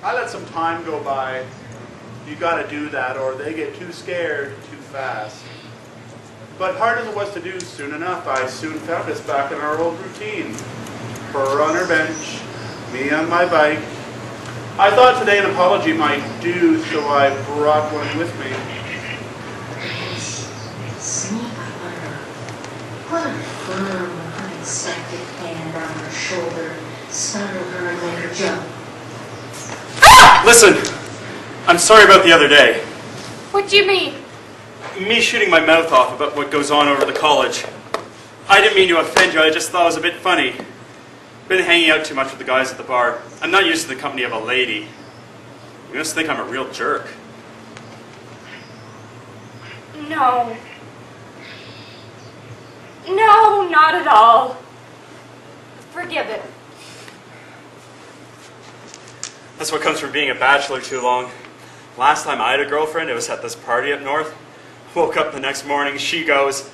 I let some time go by. You gotta do that or they get too scared too fast. But hard as it was to do, soon enough, I soon found us back in our old routine. Her on her bench, me on my bike. I thought today an apology might do, so I brought one with me. Sneak up on her. Put a firm, unexpected hand on her shoulder, startle her and make her jump. Ah! Listen, I'm sorry about the other day. What do you mean? Me shooting my mouth off about what goes on over the college. I didn't mean to offend you, I just thought it was a bit funny. Been hanging out too much with the guys at the bar. I'm not used to the company of a lady. You must think I'm a real jerk. No. No, not at all. Forgive it. That's what comes from being a bachelor too long. Last time I had a girlfriend, it was at this party up north. Woke up the next morning, she goes,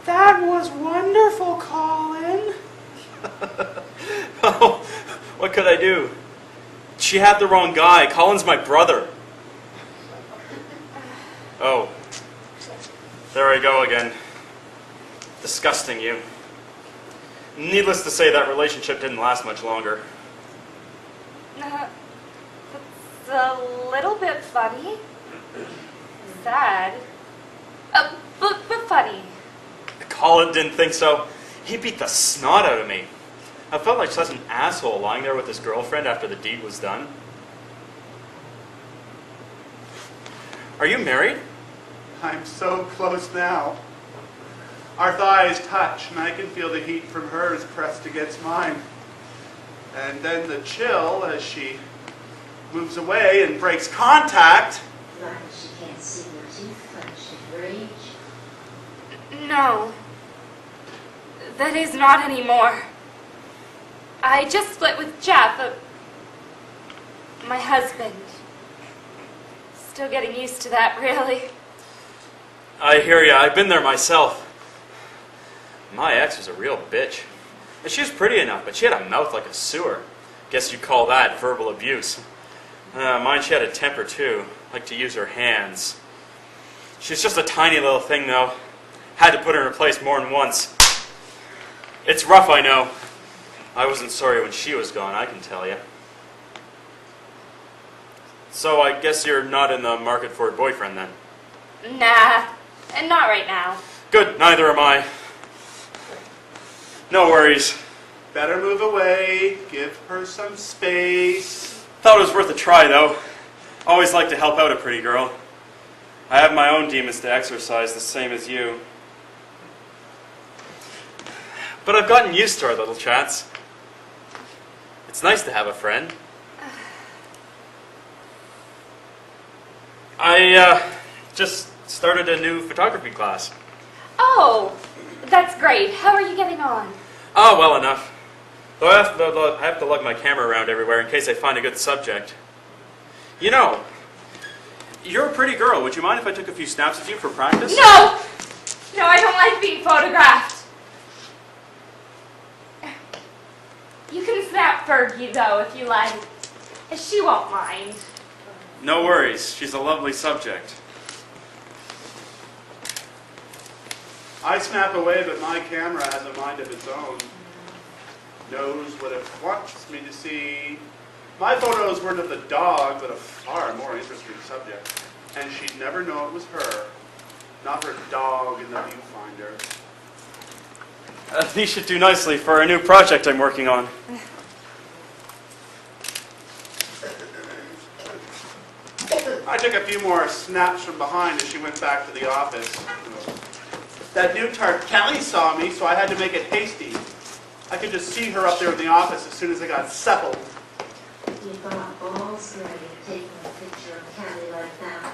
"That was wonderful, Colin." Oh, what could I do? She had the wrong guy. Colin's my brother. Oh, there I go again. Disgusting you. Needless to say, that relationship didn't last much longer. It's a little bit funny. Sad. But funny. Colin didn't think so. He beat the snot out of me. I felt like such an asshole lying there with his girlfriend after the deed was done. Are you married? I'm so close now. Our thighs touch, and I can feel the heat from hers pressed against mine. And then the chill as she moves away and breaks contact. Like she can't see her teeth clenched in rage. No. That is not anymore. I just split with Geoff, my husband. Still getting used to that, really. I hear ya. I've been there myself. My ex was a real bitch. And she was pretty enough, but she had a mouth like a sewer. Guess you'd call that verbal abuse. Mine, she had a temper too. Liked to use her hands. She's just a tiny little thing, though. Had to put her in her place more than once. It's rough, I know. I wasn't sorry when she was gone, I can tell you. So I guess you're not in the market for a boyfriend then? Nah, and not right now. Good, neither am I. No worries. Better move away, give her some space. Thought it was worth a try, though. Always like to help out a pretty girl. I have my own demons to exorcise, the same as you. But I've gotten used to our little chats. It's nice to have a friend. I just started a new photography class. Oh, that's great. How are you getting on? Oh, well enough. Though I have to lug my camera around everywhere in case I find a good subject. You know, you're a pretty girl. Would you mind if I took a few snaps of you for practice? No! No, I don't like being photographed. You can snap Fergie, though, if you like. She won't mind. No worries. She's a lovely subject. I snap away, but my camera has a mind of its own. Knows what it wants me to see. My photos weren't of the dog, but a far more interesting subject. And she'd never know it was her, not her dog in the viewfinder. These should do nicely for a new project I'm working on. I took a few more snaps from behind as she went back to the office. That new tart Kelly saw me, so I had to make it hasty. I could just see her up there in the office as soon as I got settled. You've got balls ready to take a picture of Callie like that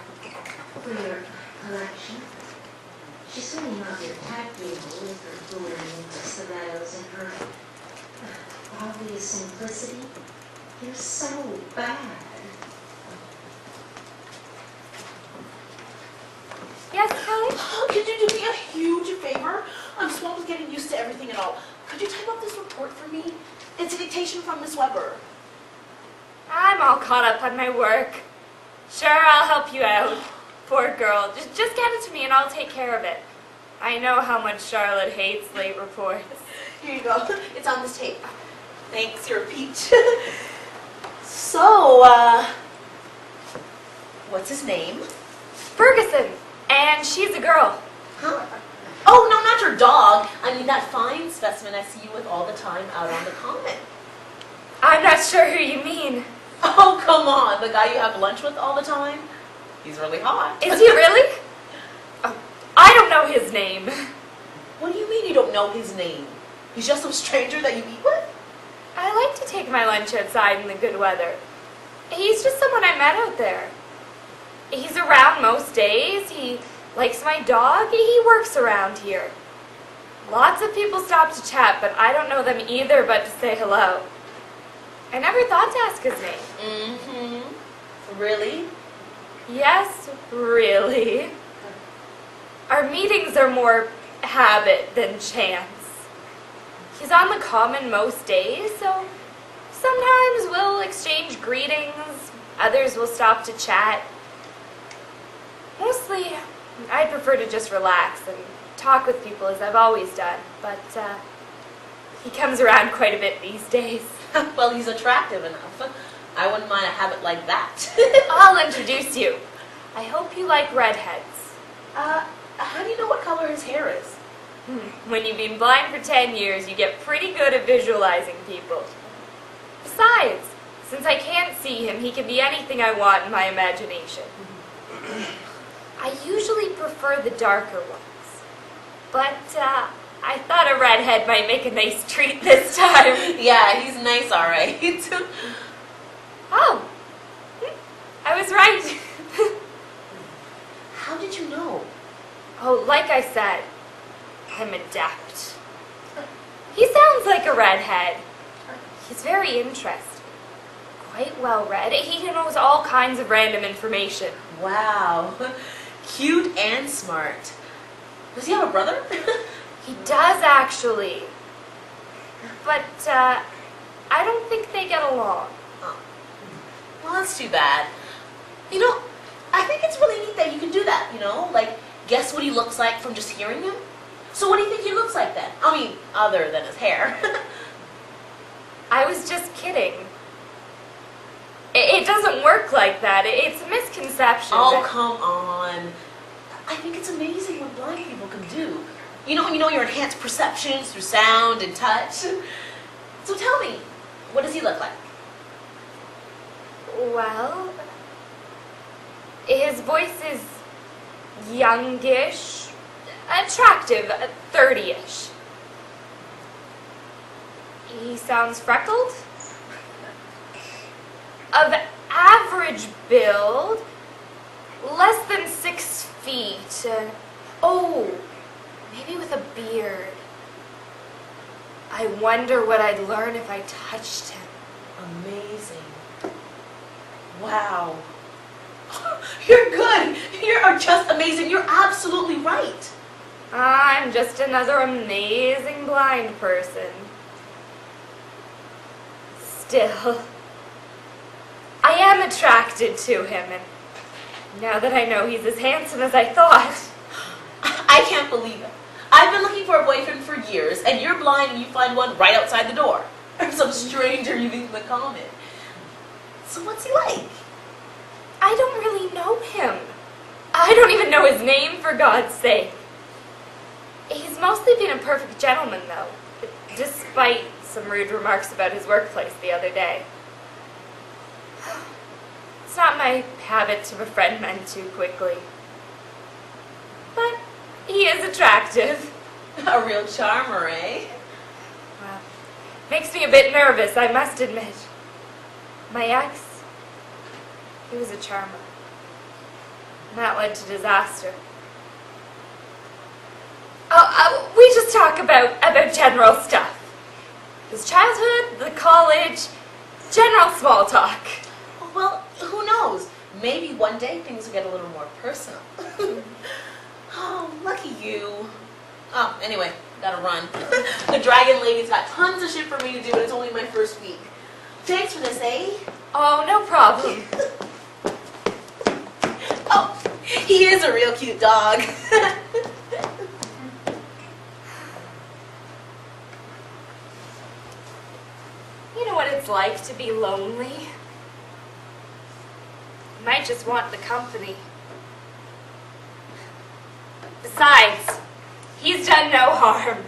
for your collection. She's swinging off your tactile with her glittering stilettos and her obvious simplicity. You're so bad. Yes, Kelly? Could you do me a huge favor? I'm swamped with getting used to everything and all. Could you type up this report for me? It's a dictation from Miss Weber. I'm all caught up on my work. Sure, I'll help you out. Poor girl. Just get it to me and I'll take care of it. I know how much Charlotte hates late reports. Here you go. It's on this tape. Thanks, you're a peach. So, what's his name? Ferguson. And she's a girl. Huh? Oh, no, not your dog. I mean that fine specimen I see you with all the time out on the common. I'm not sure who you mean. Oh, come on. The guy you have lunch with all the time? He's really hot. Is he really? Oh, I don't know his name. What do you mean you don't know his name? He's just some stranger that you eat with? I like to take my lunch outside in the good weather. He's just someone I met out there. He's around most days. He likes my dog. He works around here. Lots of people stop to chat, but I don't know them either but to say hello. I never thought to ask his name. Mm-hmm. Really? Yes, really. Our meetings are more habit than chance. He's on the common most days, so sometimes we'll exchange greetings, others will stop to chat. Mostly, I'd prefer to just relax and talk with people as I've always done, but he comes around quite a bit these days. Well, he's attractive enough. I wouldn't mind a habit like that. I'll introduce you. I hope you like redheads. How do you know what color his hair is? When you've been blind for 10 years, you get pretty good at visualizing people. Besides, since I can't see him, he can be anything I want in my imagination. I usually prefer the darker ones, but I thought a redhead might make a nice treat this time. Yeah, he's nice, all right. Oh, I was right. How did you know? Oh, like I said, I'm adept. He sounds like a redhead. He's very interesting, quite well read. He knows all kinds of random information. Wow. Cute and smart. Does he have a brother? He does, actually. But, I don't think they get along. Oh. Well, that's too bad. You know, I think it's really neat that you can do that, you know? Like, guess what he looks like from just hearing him? So what do you think he looks like then? I mean, other than his hair. I was just kidding. It doesn't work like that. It's a misconception. Oh, come on. I think it's amazing what blind people can do. You know, when you know your enhanced perceptions through sound and touch. So tell me, what does he look like? Well, his voice is youngish, attractive, 30-ish. He sounds freckled, of average build, less than 6 feet. Oh, maybe with a beard. I wonder what I'd learn if I touched him. Amazing. Wow. You're good. You're just amazing. You're absolutely right. I'm just another amazing blind person. Still, I am attracted to him, and now that I know he's as handsome as I thought. I can't believe it. I've been looking for a boyfriend for years, and you're blind and you find one right outside the door. Or some stranger you meet in the common. So what's he like? I don't really know him. I don't even know his name, for God's sake. He's mostly been a perfect gentleman, though, despite some rude remarks about his workplace the other day. It's not my habit to befriend men too quickly. But he is attractive. A real charmer, eh? Well, makes me a bit nervous, I must admit. My ex, he was a charmer. And that led to disaster. We just talk about general stuff. His childhood, the college, general small talk. Well, who knows? Maybe one day things will get a little more personal. Oh, lucky you. Oh, anyway, gotta run. The dragon lady's got tons of shit for me to do, and it's only my first week. Thanks for this, eh? Oh, no problem. Oh, he is a real cute dog. You know what it's like to be lonely? You might just want the company. Besides, he's done no harm.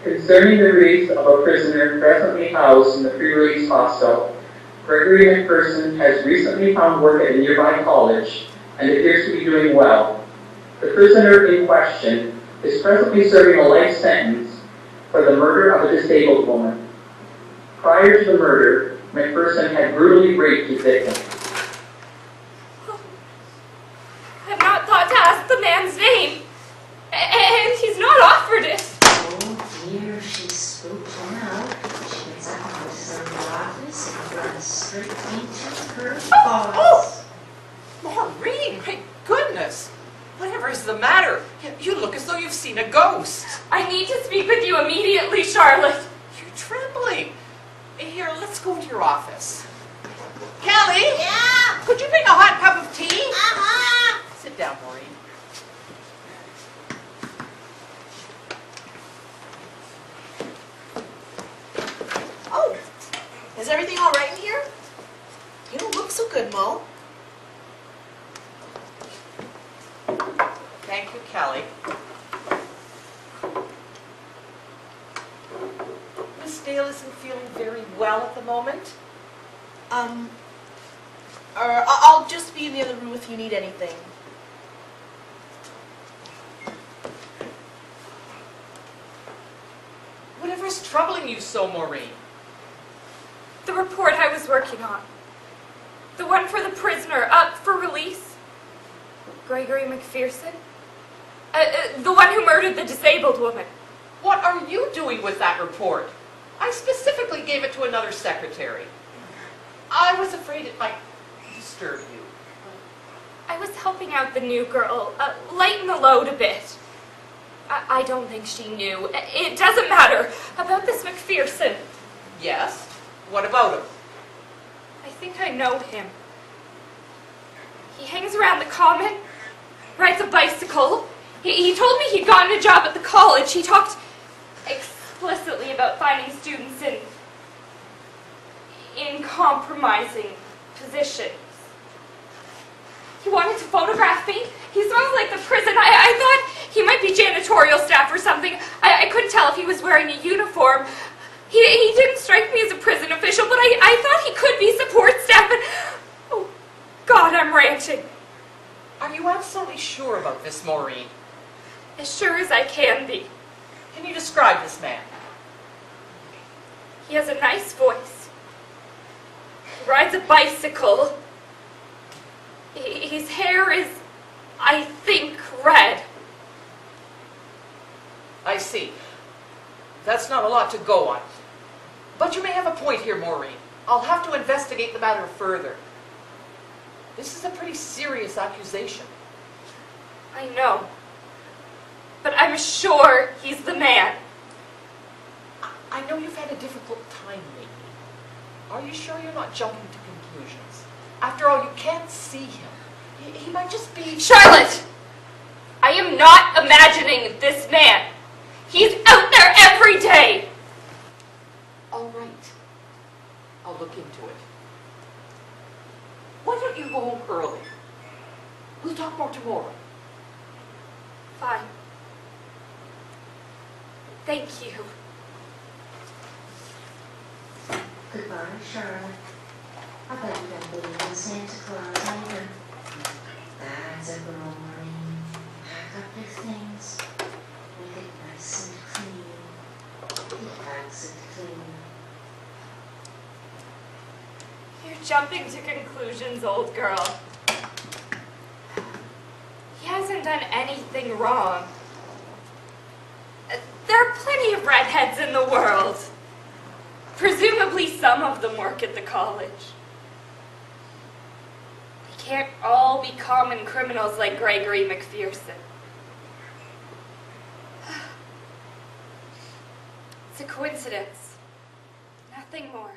Concerning the release of a prisoner presently housed in the pre-release hostel, Gregory McPherson has recently found work at a nearby college and appears to be doing well. The prisoner in question is presently serving a life sentence for the murder of a disabled woman. Prior to the murder, McPherson had brutally raped his victim. I've not thought to ask the man's name, and he's not offered it. Oh dear, she spooked him out. She gets up and goes to the office and runs straight into her boss. Maureen, my goodness! Whatever is the matter? You look as though you've seen a ghost. I need to speak with you immediately, Charlotte. You're trembling. Here, let's go to your office. Kelly? Yeah? Could you bring a hot cup of tea? Uh-huh. Sit down, Maureen. Oh, is everything all right in here? You don't look so good, Mo. Thank you, Kelly. Miss Dale isn't feeling very well at the moment. I'll just be in the other room if you need anything. Whatever's troubling you so, Maureen? The report I was working on. The one for the prisoner up for release. Gregory McPherson. The one who murdered the disabled woman. What are you doing with that report? I specifically gave it to another secretary. I was afraid it might disturb you. I was helping out the new girl, lighten the load a bit. I don't think she knew. It doesn't matter. About this McPherson. Yes? What about him? I think I know him. He hangs around the common, rides a bicycle. He told me he'd gotten a job at the college. He talked explicitly about finding students in compromising positions. He wanted to photograph me. He smells like the prison. I thought he might be janitorial staff or something. I couldn't tell if he was wearing a uniform. He didn't strike me as a prison official, but I thought he could be support staff. And oh, God, I'm ranting. Are you absolutely sure about this, Maureen? As sure as I can be. Can you describe this man? He has a nice voice. He rides a bicycle. His hair is, I think, red. I see. That's not a lot to go on. But you may have a point here, Maureen. I'll have to investigate the matter further. This is a pretty serious accusation. I know. But I'm sure he's the man. I know you've had a difficult time lately. Are you sure you're not jumping to conclusions? After all, you can't see him. He might just be... Charlotte! I am not imagining this man. He's out there every day. All right. I'll look into it. Why don't you go home early? We'll talk more tomorrow. Fine. Thank you. Goodbye, Charlotte. I bet you don't believe in Santa Claus either. That's a girl, Maureen. Pack up your things. Make it nice and clean. He packs it clean. You're jumping to conclusions, old girl. He hasn't done anything wrong. There are plenty of redheads in the world. Presumably some of them work at the college. They can't all be common criminals like Gregory McPherson. It's a coincidence. Nothing more.